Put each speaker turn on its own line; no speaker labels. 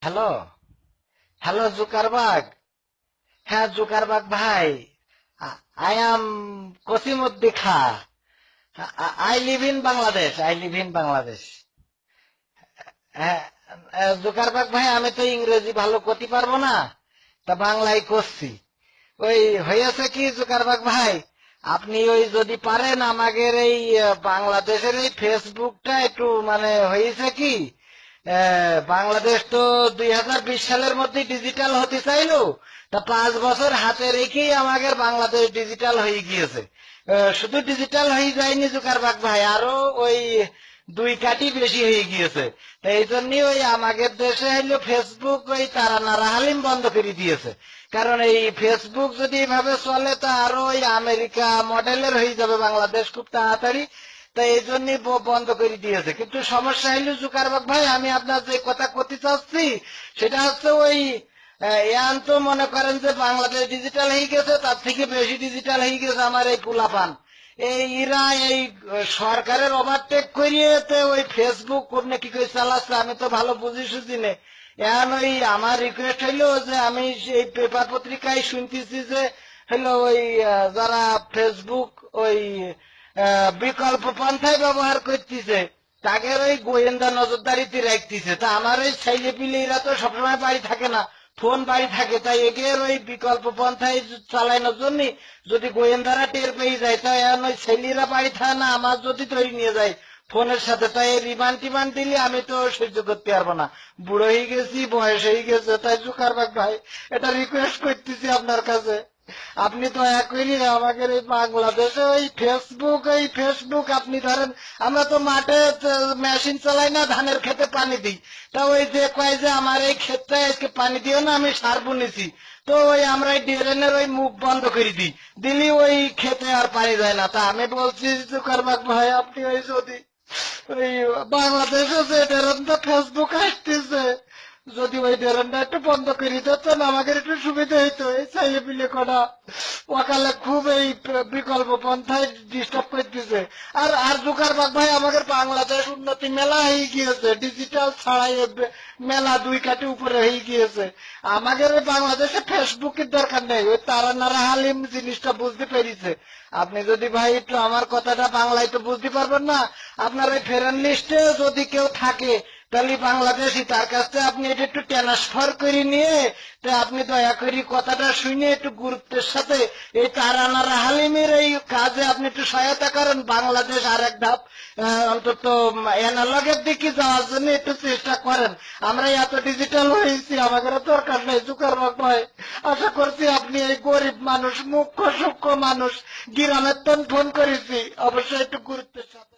Hello. Hello জুকারবাগ। হ্যাঁ জুকারবাগ ভাই, I am কসিমউদ্দি খা। I live in Bangladesh, I live in Bangladesh. হ্যাঁ, জুকারবাগ ভাই, আমি তো ইংরেজি ভালো করতে পারবো না, তা বাংলায় করছি। ওই হয়েছে কি জুকারবাগ ভাই, আপনি ওই যদি পারেন আমাদের এই বাংলাদেশের এই ফেসবুকটা একটু মানে হয়েছে কি, বাংলাদেশ তো 2020 সালের মধ্যে ডিজিটাল হতে চাইলো, তা 5 বছর হাতে রেখেই আমাদের বাংলাদেশ ডিজিটাল হয়ে গিয়েছে। শুধু ডিজিটাল হয়ে যায়নি জুকারবাগ ভাই, আরো ওই 2 কাঠি বেশি হয়ে গিয়েছে। তো এই জন্যই ওই আমাদের দেশে হইলো ফেসবুক ওই তারা নারা হালিম বন্ধ করে দিয়েছে। কারণ এই ফেসবুক যদি এভাবে চলে তো আরো ওই আমেরিকা মডেলের হয়ে যাবে বাংলাদেশ খুব তাড়াতাড়ি। তাই এই জন্যই বন্ধ করে দিয়েছে। কিন্তু সমস্যা হইলো জুকারবাগ ভাই, আমি আপনার যে কথা করতে চাচ্ছি সেটা হচ্ছে ওই ইয়ান তো মনে করেন যে বাংলাদেশ ডিজিটাল হয়ে গেছে, তার থেকে বেশি ডিজিটাল হয়ে গেছে আমার এই পোলাপান। এই ইরা এই সরকারের ওভারটেক করিয়েতে ওই ফেসবুক কোনে কি করে চালাচ্ছে আমি তো ভালো বুঝি সুঝি নে। এখন ওই আমার রিকোয়েস্ট হইলো যে আমি এই পেপার পত্রিকায় শুনতেছি যে হইলো ওই যারা ফেসবুক ওই বিকল্প পন্থায় ব্যবহার করতেছে তাকে ওই গোয়েন্দা নজরদারিতে রাখতেছে। তা আমার ওই ছেলে পিলেরা তো সবসময় বাড়ি থাকে না, ফোন বাড়ি থাকে, তাই এগের ওই বিকল্প পন্থায় চালানোর জন্য যদি গোয়েন্দারা টের পেয়ে যায় তাই এখন ওই ছেলেরা বাড়ি থাকে না, আমার যদি তৈরি নিয়ে যায় ফোনের সাথে, তাই রিমান্ড টিমান্ড দিলে আমি তো সহ্য করতে পারবো না, বুড়ো হয়ে গেছি, বয়স হয়ে গেছে। তাই জুকারবাগ ভাই, এটা রিকোয়েস্ট করতেছি আপনার কাছে, আপনি দয়া করে আমাদের এই বাংলাদেশে ওই ফেসবুক আপনি ধরেন আমরা তো মাঠে মেশিন চালাই না, ধানের খেতে পানি দিই, তা ওই যে কয় যে আমার এই ক্ষেতটায় আজকে পানি দিও না, আমি সার বুনেছি, তো ওই আমরা এই ড্রেনের ওই মুখ বন্ধ করে দিই, দিলি ওই খেতে আর পানি যায় না। তা আমি বলছি জুকারবাগ ভাই, আপনি ওই যদি ওই বাংলাদেশে যে ড্রেনটা ফেসবুক আসতেছে, যদি ওই ড্রেনটা একটু বন্ধ করে দিতেন আমাদের একটু সুবিধা হইতো। এই ছেলে পিলে কটা ওকালে খুব এই বিকল্প পন্থায় ডিস্টার্ব করতেছে। আর আর জুকারবাগ ভাই, আমাদের বাংলাদেশ উন্নতি মেলা হয়ে গিয়েছে, ডিজিটাল ছাড়াই মেলা 2 কাঠি উপরে হয়ে গিয়েছে। আমাদের বাংলাদেশে ফেসবুকের দরকার নেই, ওই তারা নারা হালিম জিনিসটা বুঝতে পেরেছে। আপনি যদি ভাই একটু আমার কথাটা বাংলায় তো বুঝতে পারবেন না, আপনার ওই ফেরেন লিস্টে যদি কেউ থাকে তাহলে বাংলাদেশি তার কাছে আপনি এটা একটু ট্রান্সফার করে নিয়ে আপনি দয়া করে কথাটা শুনে একটু গুরুত্বের সাথে এই তারানারা হালিমের এই কাজে আপনি একটু সহায়তা করেন। বাংলাদেশ আর এক ধাপ অন্তত অ্যানালগের দিকে যাওয়ার জন্য একটু চেষ্টা করেন। আমরা এত ডিজিটাল হয়েছি, আমাদের দরকার নেই জুকারবাগ ভাই। আশা করছি আপনি এই গরিব মানুষ, মুখ্য সূক্ষ্ম মানুষ, গ্রামের ফোন করেছি, অবশ্যই একটু গুরুত্বের সাথে